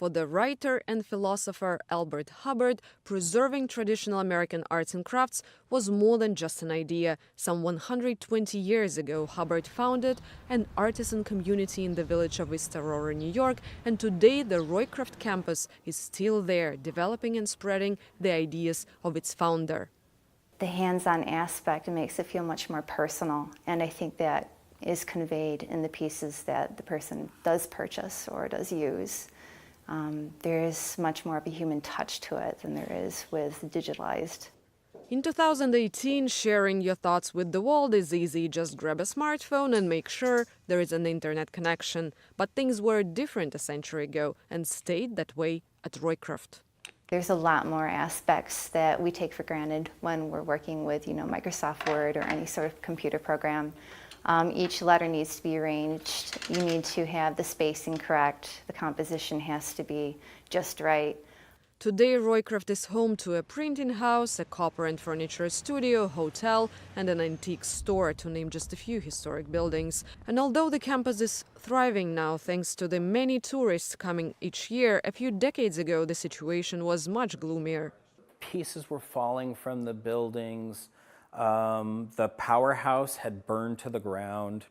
For the writer and philosopher Albert Hubbard, preserving traditional American arts and crafts was more than just an idea. Some 120 years ago, Hubbard founded an artisan community in the village of East Aurora, New York, and today the Roycroft Campus is still there, developing and spreading the ideas of its founder. The hands-on aspect makes it feel much more personal, and I think that is conveyed in the pieces that the person does purchase or does use. There is much more of a human touch to it than there is with digitalized. In 2018, sharing your thoughts with the world is easy. Just grab a smartphone and make sure there is an internet connection. But things were different a century ago and stayed that way at Roycroft. There's a lot more aspects that we take for granted when we're working with, Microsoft Word or any sort of computer program. Each letter needs to be arranged. You need to have the spacing correct. The composition has to be just right. Today, Roycroft is home to a printing house, a copper and furniture studio, hotel, and an antique store, to name just a few historic buildings. And although the campus is thriving now thanks to the many tourists coming each year, a few decades ago the situation was much gloomier. Pieces were falling from the buildings. The powerhouse had burned to the ground.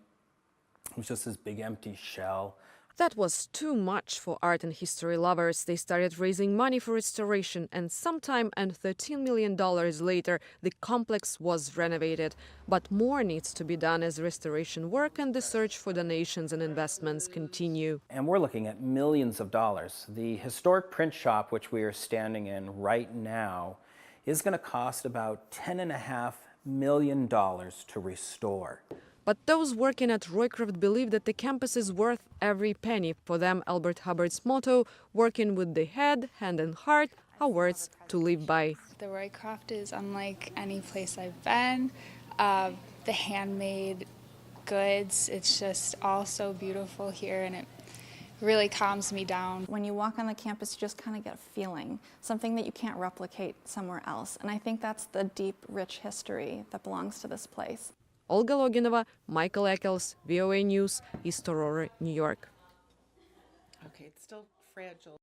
It was just this big empty shell. That was too much for art and history lovers. They started raising money for restoration, and sometime and $13 million later, the complex was renovated. But more needs to be done as restoration work and the search for donations and investments continue. And we're looking at millions of dollars. The historic print shop, which we are standing in right now, is going to cost about $10.5 million to restore. But those working at Roycroft believe that the campus is worth every penny. For them, Albert Hubbard's motto, working with the head, hand and heart, are words to live by. The Roycroft is unlike any place I've been. The handmade goods, it's just all so beautiful here, and it really calms me down. When you walk on the campus, you just kind of get a feeling, something that you can't replicate somewhere else. And I think that's the deep, rich history that belongs to this place. Olga Loginova, Michael Eccles, VOA News, East Aurora, New York. Okay, it's still fragile.